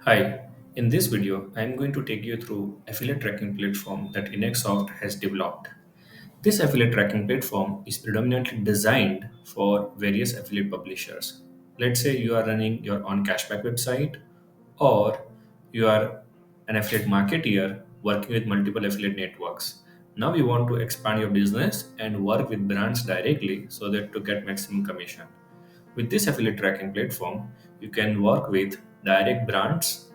Hi, in this video, I am going to take you through affiliate tracking platform that EnactSoft has developed. This affiliate tracking platform is predominantly designed for various affiliate publishers. Let's say you are running your own cashback website, or you are an affiliate marketeer working with multiple affiliate networks. Now you want to expand your business and work with brands directly so that to get maximum commission. With this affiliate tracking platform, you can work with direct brands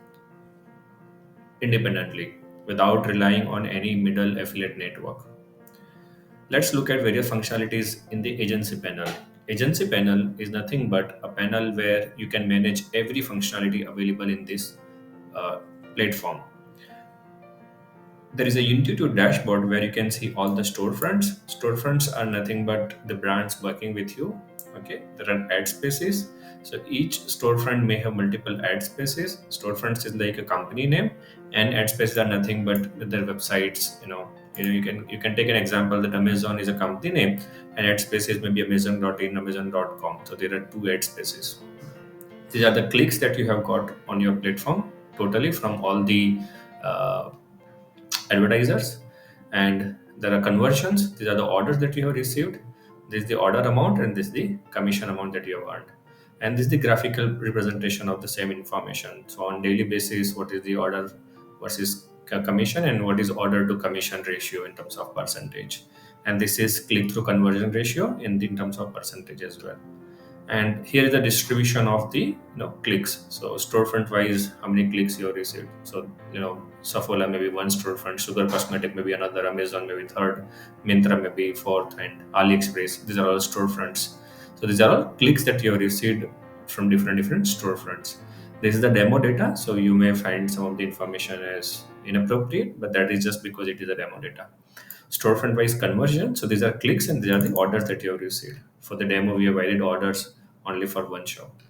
independently without relying on any middle affiliate network. Let's look at various functionalities in the agency panel. Agency panel is nothing but a panel where you can manage every functionality available in this uh, platform. There is a intuitive dashboard where you can see all the storefronts. Storefronts are nothing but the brands working with you. Okay, there are ad spaces. So each storefront may have multiple ad spaces. Storefronts is like a company name, and ad spaces are nothing but their websites. You can take an example that Amazon is a company name, and ad spaces may be Amazon.in, Amazon.com. So there are two ad spaces. These are the clicks that you have got on your platform totally from all the uh, advertisers, and there are conversions. These are the orders that you have received. This is the order amount, and this is the commission amount that you have earned, and this is the graphical representation of the same information. So on daily basis, what is the order versus commission, and what is order to commission ratio in terms of percentage, and this is click through conversion ratio in terms of percentage as well. And here is the distribution of the clicks. So storefront wise, how many clicks you have received. So Saffola maybe one storefront, Sugar Cosmetic maybe another, Amazon maybe third, Mintra maybe fourth, and AliExpress. These are all storefronts. So these are all clicks that you have received from different storefronts. This is the demo data, so you may find some of the information as inappropriate, but that is just because it is a demo data. Storefront wise conversion, so these are clicks and these are the orders that you have received. For the demo, we have added orders only for one shop,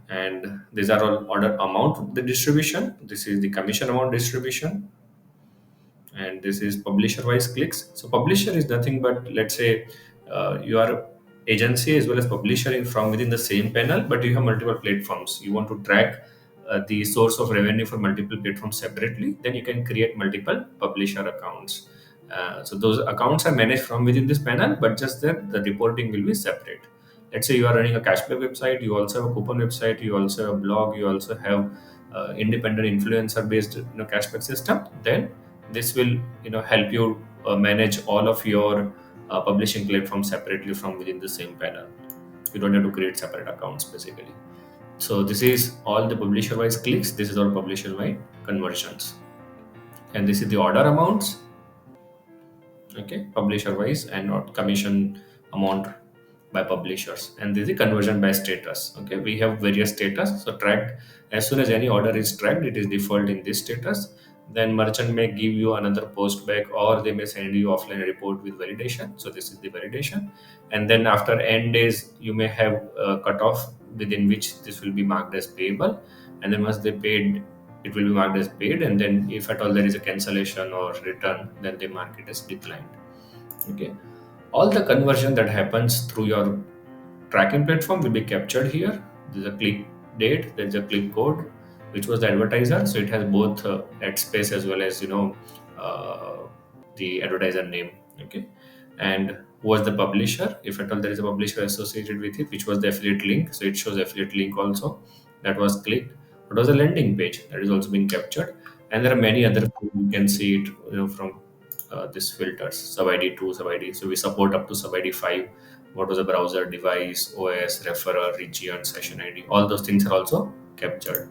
and these are all order amount the distribution. This is the commission amount distribution, and this is publisher wise clicks. So publisher is nothing but, let's say, you are agency as well as publisher from within the same panel, but you have multiple platforms. You want to track the source of revenue for multiple platforms separately, then you can create multiple publisher accounts. So those accounts are managed from within this panel, but just that the reporting will be separate. Let's say you are running a cashback website, you also have a coupon website, you also have a blog, you also have independent influencer based cashback system. Then this will help you manage all of your publishing platforms separately from within the same panel. You don't have to create separate accounts basically. So this is all the publisher wise clicks, this is all publisher wise conversions, and this is the order amounts. Okay, publisher wise and not commission amount by publishers, and this is the conversion by status. Okay, we have various status, so tracked, as soon as any order is tracked, it is default in this status. Then merchant may give you another post back, or they may send you offline report with validation. So this is the validation, and then after n days you may have a cutoff within which this will be marked as payable, and then once they paid, it will be marked as paid, and then if at all there is a cancellation or return, then they mark it as declined. Okay, all the conversion that happens through your tracking platform will be captured here. There's a click date, there's a click code, which was the advertiser. So it has both ad space as well as uh, the advertiser name. Okay, and who was the publisher? If at all there is a publisher associated with it, which was the affiliate link. So it shows affiliate link also that was clicked. What was the landing page that is also being captured, and there are many other. You can see it from this filters, sub id 2, sub id. So we support up to sub id 5. What was the browser, device, OS, referrer, region, session ID, all those things are also captured.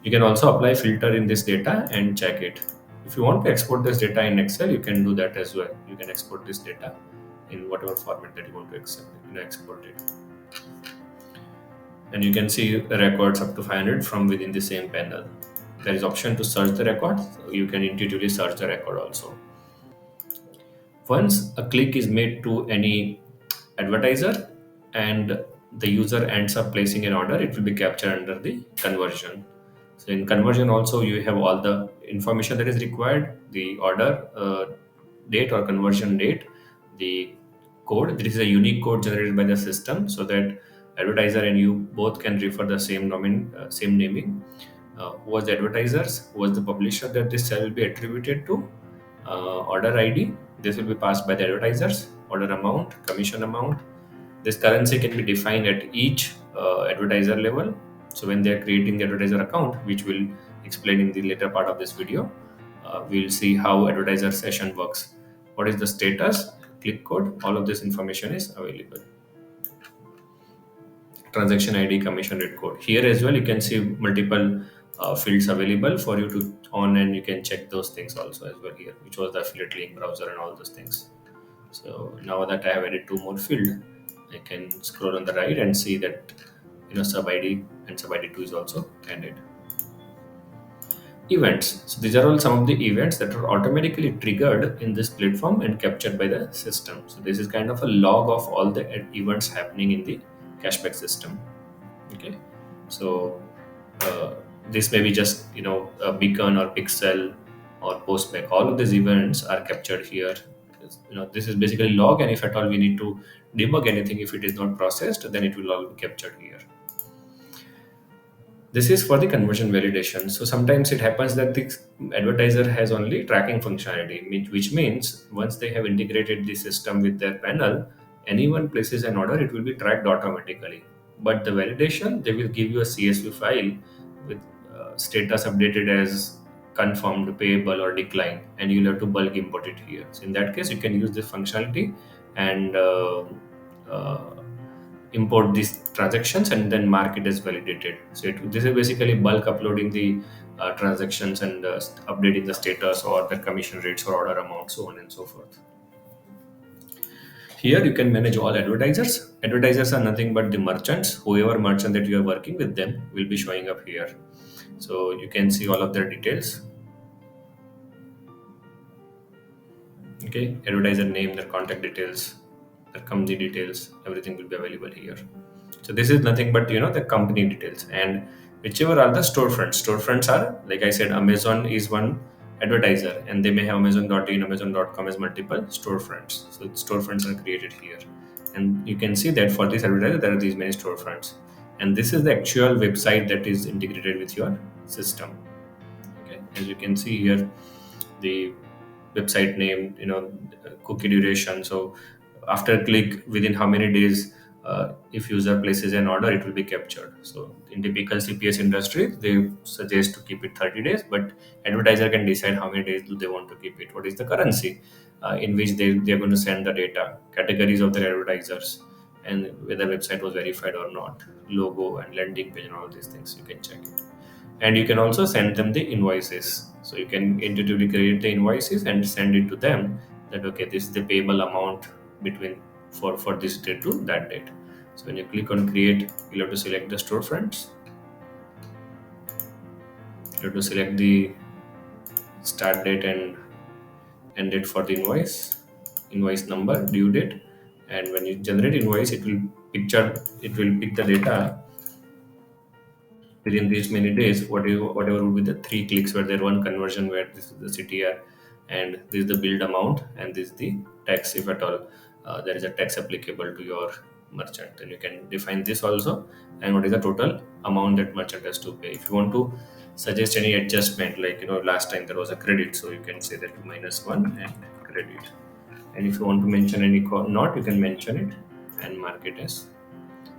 You can also apply filter in this data and check it. If you want to export this data in Excel, you can do that as well. You can export this data in whatever format that you want to export it. And you can see the records up to 500 from within the same panel. There is option to search the record, so you can intuitively search the record also. Once a click is made to any advertiser and the user ends up placing an order, it will be captured under the conversion. So in conversion also, you have all the information that is required: the order date or conversion date, the code. This is a unique code generated by the system so that advertiser and you both can refer the same same naming. who was the advertisers, who was the publisher that this sale will be attributed to, order ID, this will be passed by the advertisers, order amount, commission amount. This currency can be defined at each advertiser level. So when they are creating the advertiser account, which we'll explain in the later part of this video, we'll see how advertiser session works. What is the status, click code, all of this information is available. Transaction ID, commission rate code. Here as well, you can see multiple fields available for you to on, and you can check those things also as well here, which was the affiliate link browser and all those things. So now that I have added two more field, I can scroll on the right and see that sub ID and sub ID 2 is also added. Events. So these are all some of the events that are automatically triggered in this platform and captured by the system. So this is kind of a log of all the events happening in the cashback system. Okay, so uh, this may be just a beacon or pixel or postback. All of these events are captured here. This is basically log, and if at all we need to debug anything, if it is not processed, then it will all be captured here. This is for the conversion validation. So sometimes it happens that the advertiser has only tracking functionality, which means once they have integrated the system with their panel, anyone places an order, it will be tracked automatically. But the validation, they will give you a CSV file with status updated as confirmed, payable, or declined, and you'll have to bulk import it here. So in that case, you can use this functionality and uh, import these transactions and then mark it as validated. So this is basically bulk uploading the transactions and updating the status or the commission rates or order amount, so on and so forth. Here you can manage all advertisers. Advertisers are nothing but the merchants. Whoever merchant that you are working with them will be showing up here. So you can see all of their details. Okay, advertiser name, their contact details, their company details, everything will be available here. So this is nothing but the company details, and whichever are the storefronts. Storefronts are, like I said, Amazon is one advertiser, and they may have Amazon.in, Amazon.com as multiple storefronts. So storefronts are created here, and you can see that for this advertiser there are these many storefronts, and this is the actual website that is integrated with your system. Okay, as you can see here, the website name, cookie duration. So after click, within how many days, if user places an order, it will be captured. So in typical CPS industry, they suggest to keep it 30 days, but advertiser can decide how many days do they want to keep it. What is the currency in which they're going to send the data, categories of their advertisers, and whether website was verified or not, logo and landing page and all these things, you can check it. And you can also send them the invoices. So you can intuitively create the invoices and send it to them that okay, this is the payable amount between for this date to that date. So when you click on create, you'll have to select the storefronts. You have to select the start date and end date for the invoice number, due date, and when you generate invoice, it will pick the data within these many days, whatever would be the three clicks where there one conversion where this is the CTR and this is the billed amount and this is the tax, if at all there is a tax applicable to your merchant, then you can define this also, and what is the total amount that merchant has to pay. If you want to suggest any adjustment, like last time there was a credit, so you can say that -1 and credit, and if you want to mention any not, you can mention it and mark it as,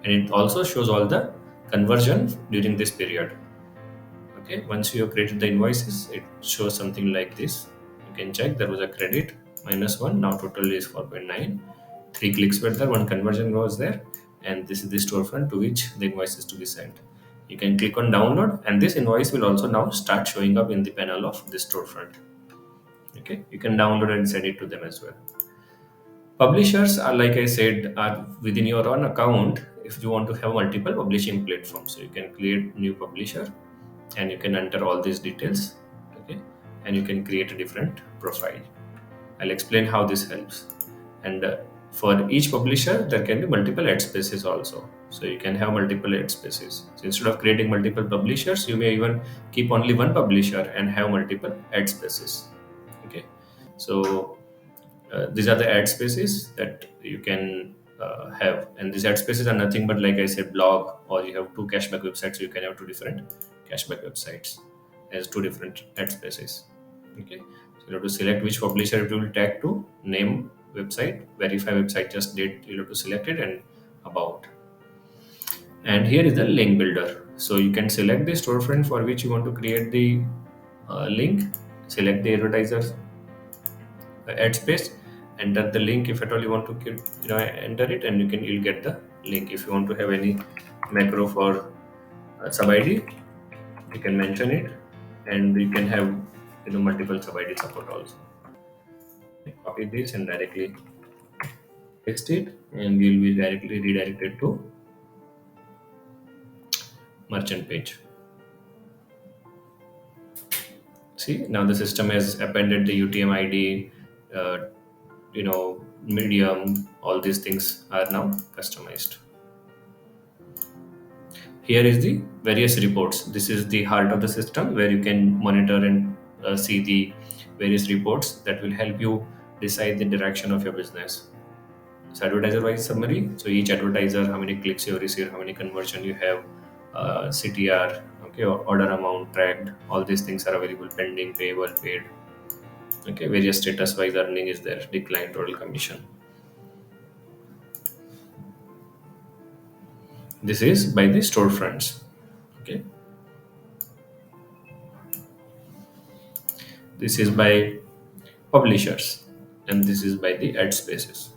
and it also shows all the conversion during this period. Okay, once you have created the invoices, it shows something like this. You can check there was a credit -1, now total is 4.9. Three clicks were there, one conversion was there, and this is the storefront to which the invoice is to be sent. You can click on download, and this invoice will also now start showing up in the panel of this storefront. Okay, you can download and send it to them as well. Publishers are, like I said, are within your own account. If you want to have multiple publishing platforms, so you can create new publisher and you can enter all these details. Okay, and you can create a different profile. I'll explain how this helps. And for each publisher, there can be multiple ad spaces also. So you can have multiple ad spaces. So instead of creating multiple publishers, you may even keep only one publisher and have multiple ad spaces. Okay, so these are the ad spaces that you can have. And these ad spaces are nothing but, like I said, blog, or you have two cashback websites, you can have two different cashback websites as two different ad spaces. Okay, so you have to select which publisher it will tag to, name, website, verify website just date, you have to select it, and about. And here is the link builder. So you can select the storefront for which you want to create the link, select the advertisers ad space, enter the link if at all you want to enter it, and you'll get the link. If you want to have any macro for sub id, you can mention it, and you can have multiple sub id support also. Copy this and directly paste it, and you'll be directly redirected to merchant page. See, now the system has appended the UTM ID, uh, medium, all these things are now customized. Here is the various reports. This is the heart of the system where you can monitor and see the various reports that will help you decide the direction of your business. So advertiser wise summary. So each advertiser, how many clicks you have received, how many conversion you have, CTR, okay, or order amount tracked. All these things are available: pending, payable, paid. Okay, various status wise earning is there, decline, total commission. This is by the storefronts. Okay, this is by publishers, and this is by the ad spaces.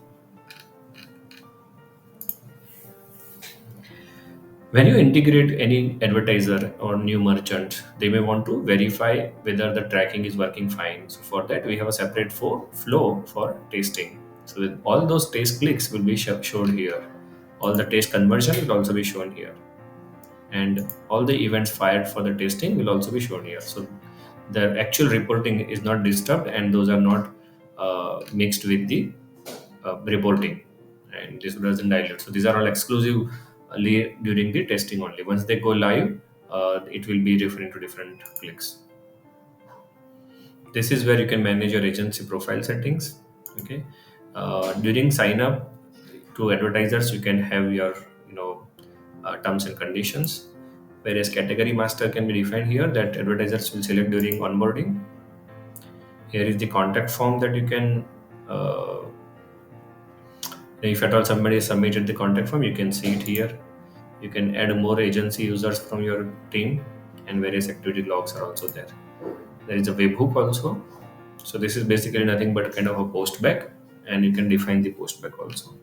When you integrate any advertiser or new merchant, they may want to verify whether the tracking is working fine. So for that, we have a separate flow for testing. So with all those test clicks will be shown here. All the test conversion will also be shown here, and all the events fired for the testing will also be shown here. So the actual reporting is not disturbed, and those are not mixed with the reporting, and this doesn't dilute. So these are all exclusively during the testing only. Once they go live, it will be referring to different clicks. This is where you can manage your agency profile settings. Okay, during sign up to advertisers, you can have your terms and conditions. Whereas category master can be defined here, that advertisers will select during onboarding. Here is the contact form that you can if at all somebody submitted the contact form, you can see it here. You can add more agency users from your team, and various activity logs are also there. There is a webhook also. So this is basically nothing but kind of a post back, and you can define the post back also.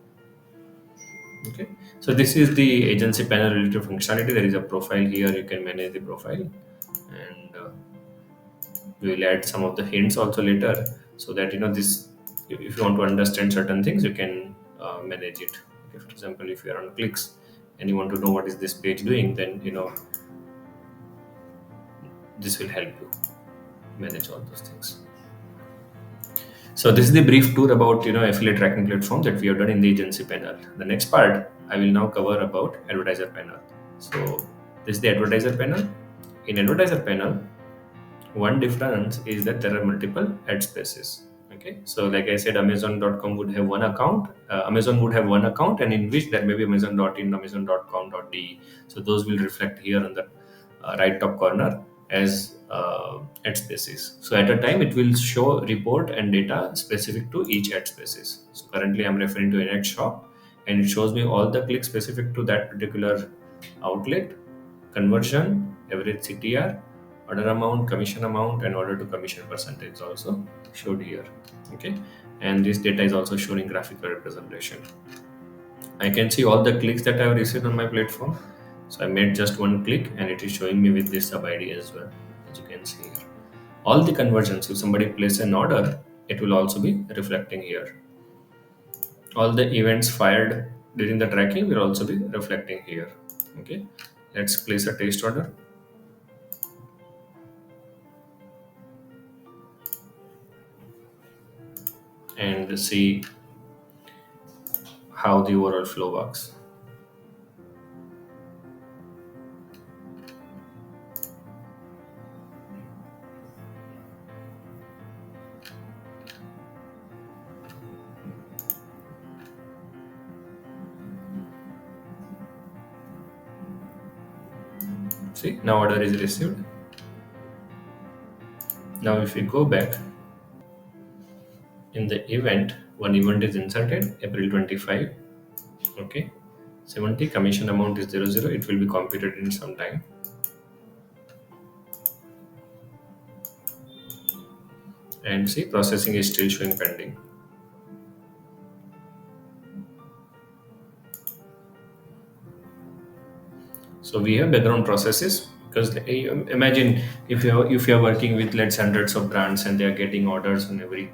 Okay. So this is the agency panel related functionality. There is a profile here. You can manage the profile, and we will add some of the hints also later, so that this. If you want to understand certain things, you can manage it. Okay, for example, if you are on clicks and you want to know what is this page doing, then this will help you manage all those things. So this is the brief tour about affiliate tracking platform that we have done in the agency panel. The next part I will now cover about advertiser panel. So this is the advertiser panel. In advertiser panel, one difference is that there are multiple ad spaces. Okay, so like I said, Amazon.com would have one account. Amazon would have one account, and in which there may be Amazon.in, Amazon.com.de. So those will reflect here on the right top corner as ad spaces. So at a time, it will show report and data specific to each ad spaces. So currently, I'm referring to EnactSoft, and it shows me all the clicks specific to that particular outlet, conversion, average CTR, order amount, commission amount, and order to commission percentage also showed here. Okay, and this data is also shown in graphical representation. I can see all the clicks that I have received on my platform. So I made just one click, and it is showing me with this sub ID as well, as you can see here. All the conversions, if somebody places an order, it will also be reflecting here. All the events fired during the tracking will also be reflecting here. Okay, let's place a test order and see how the overall flow works. See, now order is received. Now if we go back in the event, one event is inserted, April 25. Okay, 70 commission amount is 00. It will be computed in some time. And see, processing is still showing pending. So we have background processes because imagine if you are working with, let's say, hundreds of brands and they are getting orders on every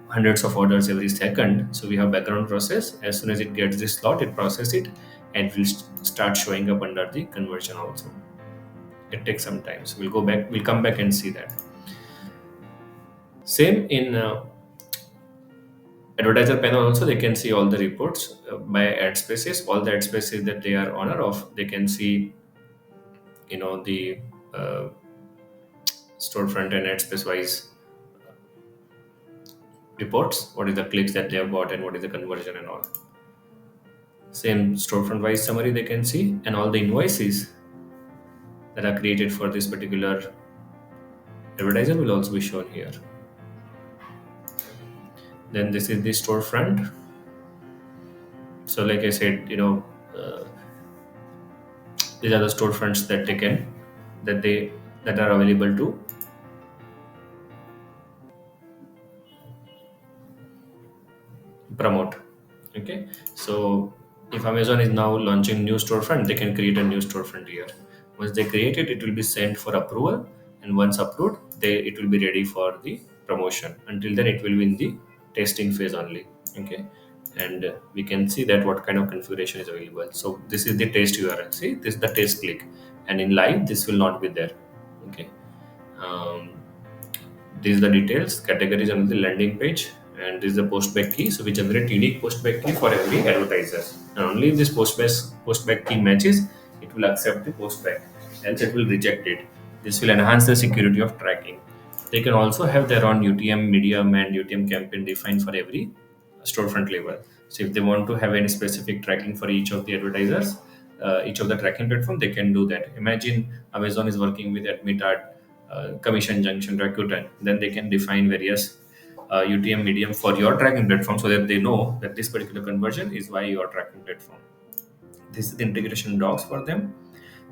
hundreds of orders every second. So we have background process. As soon as it gets this slot, it process it and will start showing up under the conversion also. It takes some time. So we'll go back. We'll come back and see that. Same in advertiser panel also. They can see all the reports by ad spaces, all the ad spaces that they are owner of. They can see, the uh, storefront and ad space wise reports. What is the clicks that they have got and what is the conversion and all. Same storefront wise summary they can see, and all the invoices that are created for this particular advertiser will also be shown here. Then this is the storefront. So like I said, these are the storefronts that they that are available to promote. Okay, so if Amazon is now launching new storefront, they can create a new storefront here. Once they create it, it will be sent for approval, and once approved, it will be ready for the promotion. Until then, it will be in the testing phase only. Okay, and we can see that what kind of configuration is available. So this is the test URL. See, this is the test click, and in live, this will not be there. Okay. um, these are the details, categories on the landing page, and this is the postback key. So we generate unique postback key for every advertiser, and only if this postback key matches, it will accept the postback, else it will reject it. This will enhance the security of tracking. They can also have their own UTM medium and UTM campaign defined for every storefront level. So if they want to have any specific tracking for each of the advertisers, each of the tracking platform, they can do that. Imagine Amazon is working with Admitart, Commission Junction, Rakuten. Then they can define various UTM medium for your tracking platform so that they know that this particular conversion is via your tracking platform. This is the integration docs for them.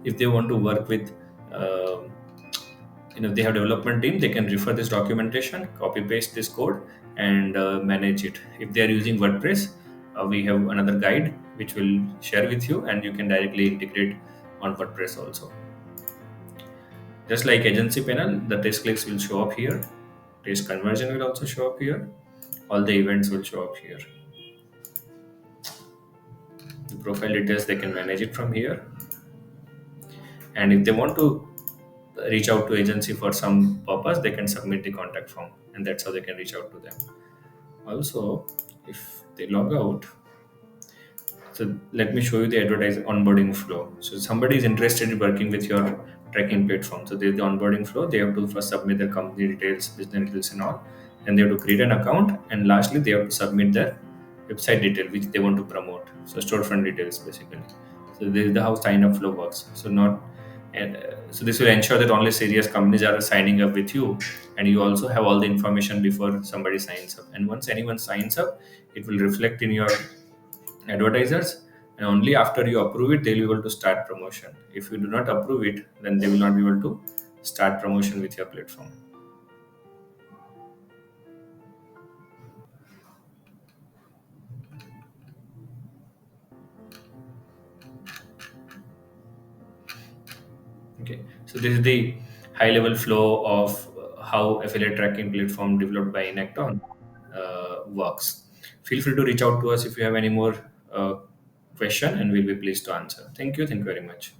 If they want to work with uh, they have development team, they can refer this documentation, copy paste this code, and manage it. If they are using WordPress, we have another guide which will share with you, and you can directly integrate on WordPress also. Just like agency panel, the test clicks will show up here, test conversion will also show up here, all the events will show up here. The profile details, they can manage it from here, and if they want to reach out to agency for some purpose, they can submit the contact form, and that's how they can reach out to them. Also, if they log out, so let me show you the advertising onboarding flow. So somebody is interested in working with your tracking platform. So there's the onboarding flow. They have to first submit their company details, business details, and all. And they have to create an account. And lastly, they have to submit their website detail which they want to promote. So storefront details basically. So this is the how sign up flow works. So not and so this will ensure that only serious companies are signing up with you, and you also have all the information before somebody signs up. And once anyone signs up, it will reflect in your advertisers, and only after you approve it they'll be able to start promotion. If you do not approve it, then they will not be able to start promotion with your platform. Okay, so this is the high level flow of how affiliate tracking platform developed by EnactOn works. Feel free to reach out to us if you have any more question, and we'll be pleased to answer. Thank you very much.